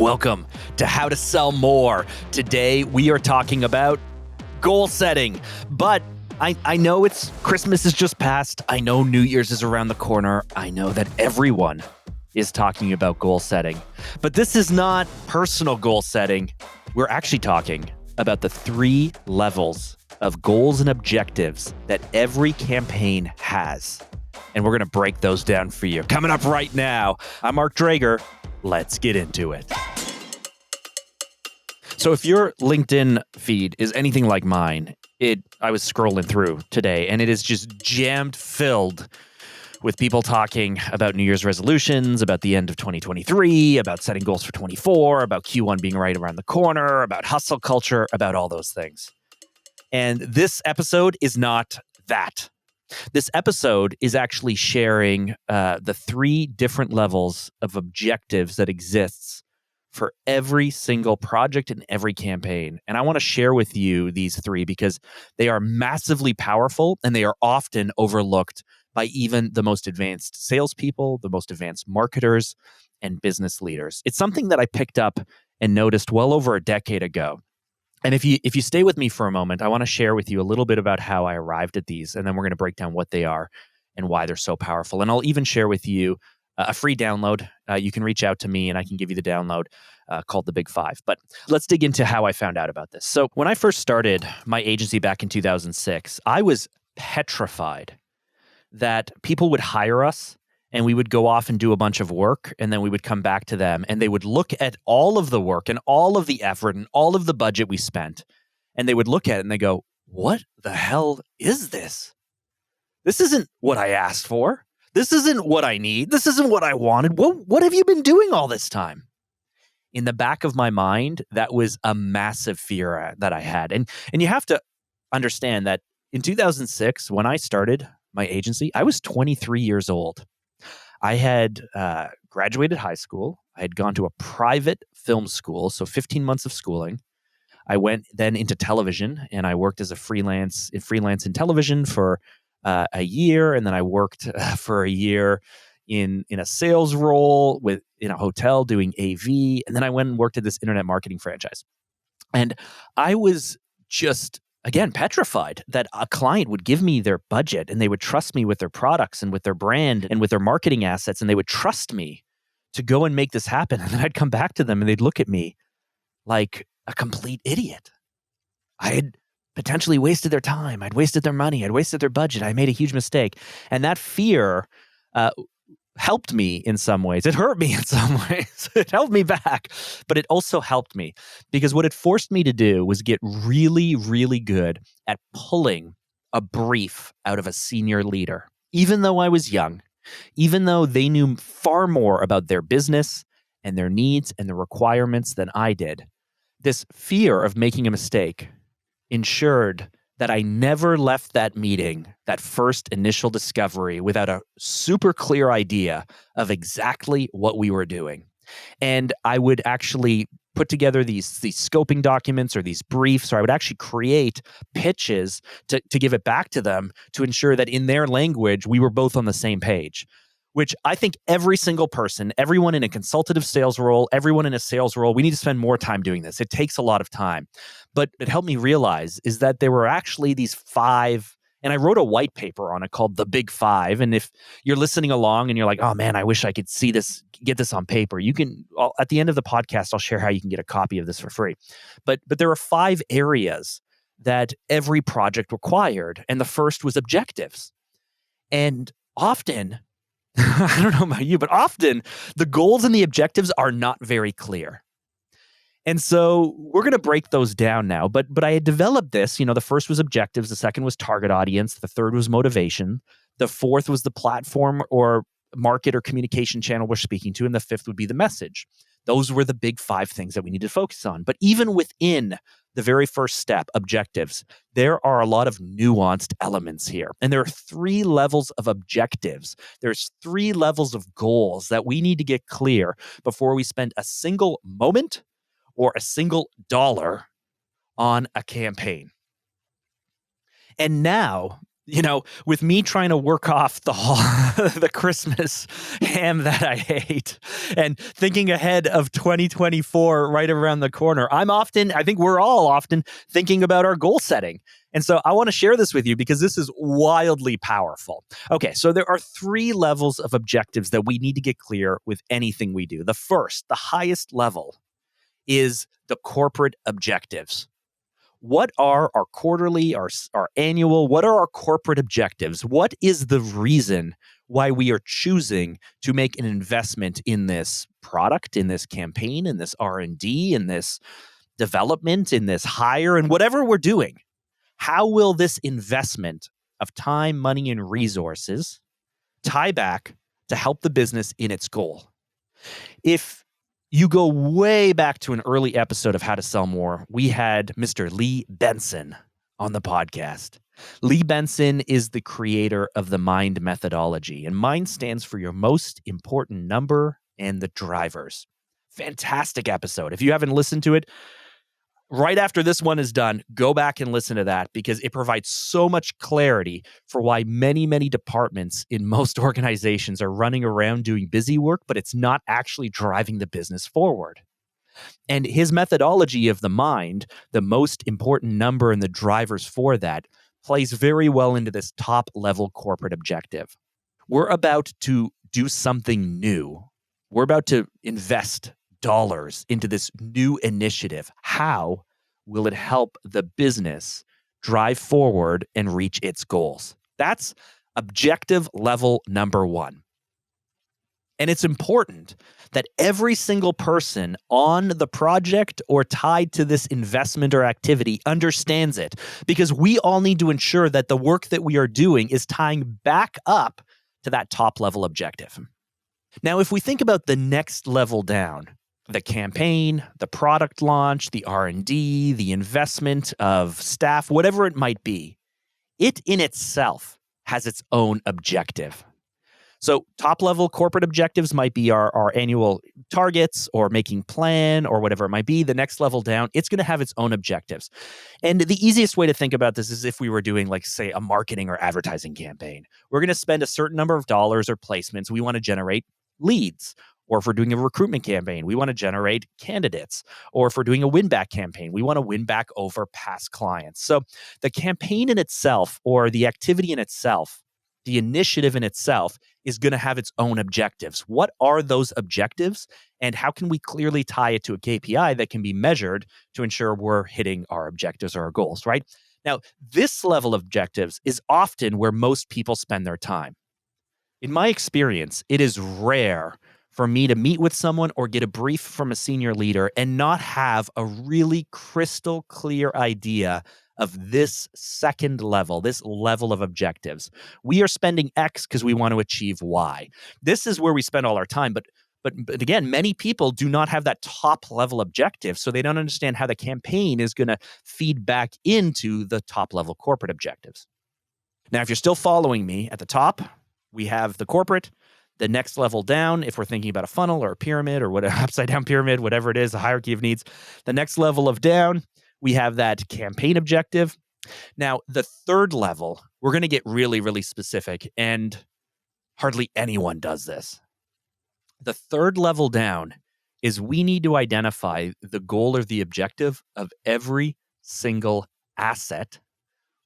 Welcome to How to Sell More. Today, we are talking about goal setting. But I know it's Christmas is just passed. I know New Year's is around the corner. I know that everyone is talking about goal setting. But this is not personal goal setting. We're actually talking about the 3 levels of goals and objectives that every campaign has. And we're going to break those down for you. Coming up right now, I'm Mark Drager. Let's get into it. So if your LinkedIn feed is anything like mine, I was scrolling through today, and it is just jammed filled with people talking about New Year's resolutions, about the end of 2023, about setting goals for 24, about Q1 being right around the corner, about hustle culture, about all those things. And this episode is not that. This episode is actually sharing the 3 different levels of objectives that exists for every single project and every campaign. And I want to share with you these 3 because they are massively powerful and they are often overlooked by even the most advanced salespeople, the most advanced marketers, and business leaders. It's something that I picked up and noticed well over a decade ago. And if you stay with me for a moment, I want to share with you a little bit about how I arrived at these, and then we're going to break down what they are and why they're so powerful. And I'll even share with you a free download. You can reach out to me and I can give you the download called The Big 5. But let's dig into how I found out about this. So when I first started my agency back in 2006, I was petrified that people would hire us and we would go off and do a bunch of work, and then we would come back to them and they would look at all of the work and all of the effort and all of the budget we spent, and they would look at it and they go, "What the hell is this? This isn't what I asked for. This isn't what I need. This isn't what I wanted. What have you been doing all this time?" In the back of my mind, that was a massive fear that I had. And you have to understand that in 2006, when I started my agency, I was 23 years old. I had graduated high school. I had gone to a private film school, so 15 months of schooling. I went then into television, and I worked as a freelance in television for a year, and then I worked for a year in a sales role in a hotel doing AV, and then I went and worked at this internet marketing franchise. And I was just, again, petrified that a client would give me their budget and they would trust me with their products and with their brand and with their marketing assets, and they would trust me to go and make this happen. And then I'd come back to them and they'd look at me like a complete idiot. I had potentially wasted their time. I'd wasted their money. I'd wasted their budget. I made a huge mistake. And that fear helped me in some ways. It hurt me in some ways. It held me back, but it also helped me because what it forced me to do was get really, really good at pulling a brief out of a senior leader. Even though I was young, even though they knew far more about their business and their needs and the requirements than I did, this fear of making a mistake ensured that I never left that meeting, that first initial discovery, without a super clear idea of exactly what we were doing. And I would actually put together these scoping documents or these briefs, or I would actually create pitches to give it back to them to ensure that in their language, we were both on the same page. Which I think every single person, everyone in a consultative sales role, everyone in a sales role, we need to spend more time doing this. It takes a lot of time. But it helped me realize is that there were actually these 5, and I wrote a white paper on it called The Big 5. And if you're listening along and you're like, "Oh man, I wish I could see this, get this on paper," you can, at the end of the podcast, I'll share how you can get a copy of this for free. But there are 5 areas that every project required. And the first was objectives. And often, I don't know about you, but often the goals and the objectives are not very clear. And so we're going to break those down now. But I had developed this, the first was objectives. The second was target audience. The third was motivation. The fourth was the platform or market or communication channel we're speaking to. And the fifth would be the message. Those were the big 5 things that we need to focus on. But even within the very first step, objectives, there are a lot of nuanced elements here. And there are 3 levels of objectives. There's 3 levels of goals that we need to get clear before we spend a single moment or a single dollar on a campaign. And now with me trying to work off the Christmas ham that I hate and thinking ahead of 2024 right around the corner, I think we're all often thinking about our goal setting. And so I want to share this with you because this is wildly powerful. Okay, so there are 3 levels of objectives that we need to get clear with anything we do. The first, the highest level, is the corporate objectives. What are our quarterly, our annual, what are our corporate objectives? What is the reason why we are choosing to make an investment in this product, in this campaign, in this R&D, in this development, in this hire, and whatever we're doing? How will this investment of time, money, and resources tie back to help the business in its goal? If you go way back to an early episode of How to Sell More, we had Mr. Lee Benson on the podcast. Lee Benson is the creator of the MIND methodology, and MIND stands for your most important number and the drivers. Fantastic episode. If you haven't listened to it, right after this one is done, go back and listen to that because it provides so much clarity for why many, many departments in most organizations are running around doing busy work, but it's not actually driving the business forward. And his methodology of the MIND, the most important number and the drivers for that, plays very well into this top level corporate objective. We're about to do something new. We're about to invest dollars into this new initiative. How will it help the business drive forward and reach its goals? That's objective level number 1. And it's important that every single person on the project or tied to this investment or activity understands it, because we all need to ensure that the work that we are doing is tying back up to that top level objective. Now, if we think about the next level down, the campaign, the product launch, the R&D, the investment of staff, whatever it might be, it in itself has its own objective. So top level corporate objectives might be our annual targets or making plan or whatever it might be. The next level down, it's going to have its own objectives. And the easiest way to think about this is if we were doing, like, say, a marketing or advertising campaign. We're going to spend a certain number of dollars or placements. We want to generate leads. Or if we're doing a recruitment campaign, we want to generate candidates. Or if we're doing a win-back campaign, we want to win back over past clients. So the campaign in itself, or the activity in itself, the initiative in itself, is going to have its own objectives. What are those objectives? And how can we clearly tie it to a KPI that can be measured to ensure we're hitting our objectives or our goals, right? Now, this level of objectives is often where most people spend their time. In my experience, it is rare for me to meet with someone or get a brief from a senior leader and not have a really crystal clear idea of this second level, this level of objectives. We are spending X because we want to achieve Y. This is where we spend all our time. But again, many people do not have that top level objective, so they don't understand how the campaign is going to feed back into the top level corporate objectives. Now, if you're still following me, at the top, we have the corporate. The next level down, if we're thinking about a funnel or a pyramid or whatever, upside down pyramid, whatever it is, a hierarchy of needs, the next level of down, we have that campaign objective. Now, the third level, we're going to get really, really specific, and hardly anyone does this. The third level down is we need to identify the goal or the objective of every single asset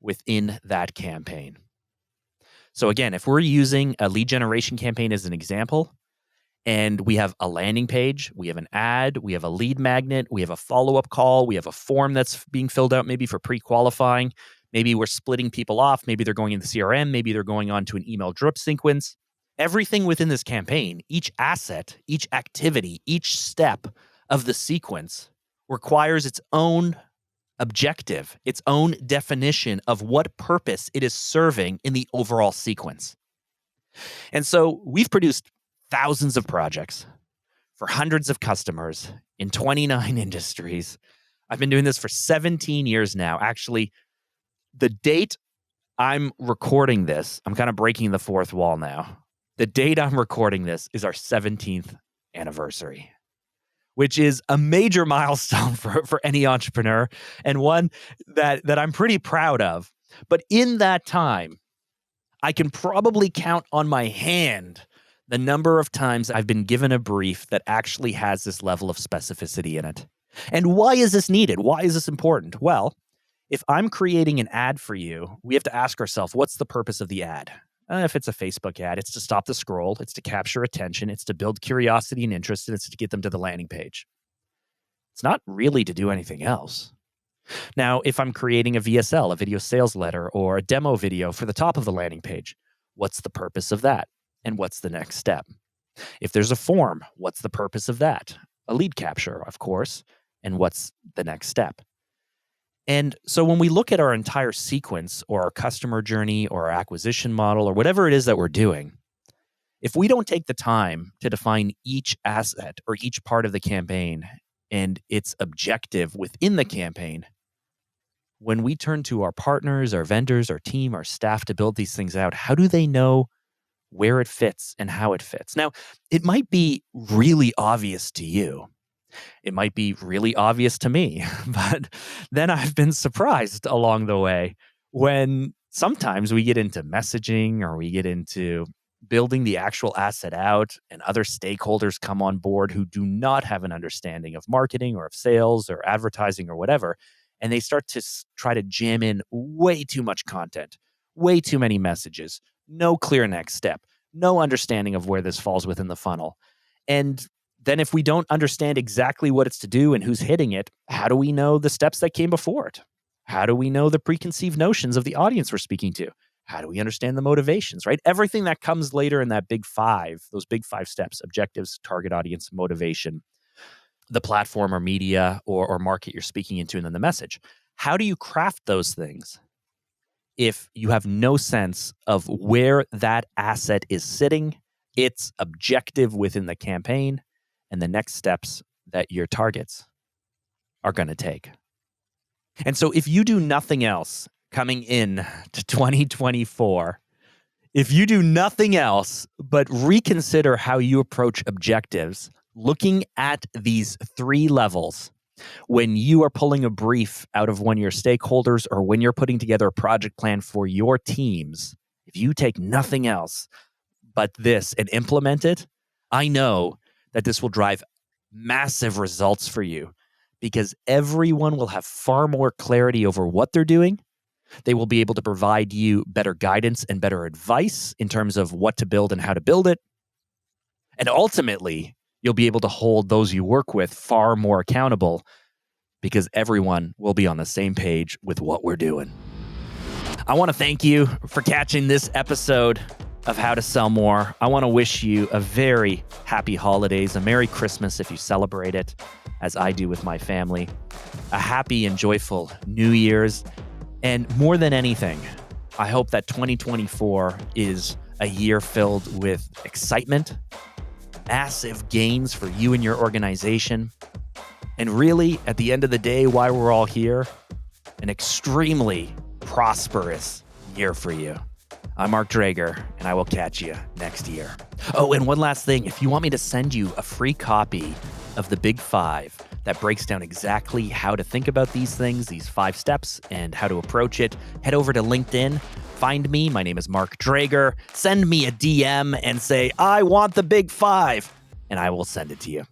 within that campaign. So again, if we're using a lead generation campaign as an example, and we have a landing page, we have an ad, we have a lead magnet, we have a follow-up call, we have a form that's being filled out maybe for pre-qualifying, maybe we're splitting people off, maybe they're going in the CRM, maybe they're going on to an email drip sequence. Everything within this campaign, each asset, each activity, each step of the sequence requires its own objective, its own definition of what purpose it is serving in the overall sequence. And so we've produced thousands of projects for hundreds of customers in 29 industries. I've been doing this for 17 years now. Actually, the date I'm recording this, I'm kind of breaking the fourth wall now. The date I'm recording this is our 17th anniversary, which is a major milestone for any entrepreneur, and one that I'm pretty proud of. But in that time, I can probably count on my hand the number of times I've been given a brief that actually has this level of specificity in it. And why is this needed? Why is this important? Well, if I'm creating an ad for you, we have to ask ourselves, what's the purpose of the ad? If it's a Facebook ad, it's to stop the scroll, it's to capture attention, it's to build curiosity and interest, and it's to get them to the landing page. It's not really to do anything else. Now, if I'm creating a VSL, a video sales letter, or a demo video for the top of the landing page, what's the purpose of that? And what's the next step? If there's a form, what's the purpose of that? A lead capture, of course, and what's the next step? And so when we look at our entire sequence or our customer journey or our acquisition model or whatever it is that we're doing, if we don't take the time to define each asset or each part of the campaign and its objective within the campaign, when we turn to our partners, our vendors, our team, our staff to build these things out, how do they know where it fits and how it fits? Now, it might be really obvious to you. It might be really obvious to me, but then I've been surprised along the way when sometimes we get into messaging or we get into building the actual asset out and other stakeholders come on board who do not have an understanding of marketing or of sales or advertising or whatever. And they start to try to jam in way too much content, way too many messages, no clear next step, no understanding of where this falls within the funnel. And then if we don't understand exactly what it's to do and who's hitting it, how do we know the steps that came before it? How do we know the preconceived notions of the audience we're speaking to? How do we understand the motivations, right? Everything that comes later in that big five, those big five steps: objectives, target audience, motivation, the platform or media or market you're speaking into, and then the message. How do you craft those things if you have no sense of where that asset is sitting, its objective within the campaign, and the next steps that your targets are going to take? And so if you do nothing else coming in to 2024, if you do nothing else but reconsider how you approach objectives, looking at these three levels, when you are pulling a brief out of one of your stakeholders or when you're putting together a project plan for your teams, if you take nothing else but this and implement it, I know that this will drive massive results for you because everyone will have far more clarity over what they're doing. They will be able to provide you better guidance and better advice in terms of what to build and how to build it. And ultimately, you'll be able to hold those you work with far more accountable because everyone will be on the same page with what we're doing. I want to thank you for catching this episode of How to Sell More. I want to wish you a very happy holidays, a Merry Christmas if you celebrate it, as I do with my family, a happy and joyful New Year's, and more than anything, I hope that 2024 is a year filled with excitement, massive gains for you and your organization, and really, at the end of the day, why we're all here, an extremely prosperous year for you. I'm Mark Drager, and I will catch you next year. Oh, and one last thing. If you want me to send you a free copy of the Big Five that breaks down exactly how to think about these things, these 5 steps, and how to approach it, head over to LinkedIn. Find me. My name is Mark Drager. Send me a DM and say, I want the Big Five, and I will send it to you.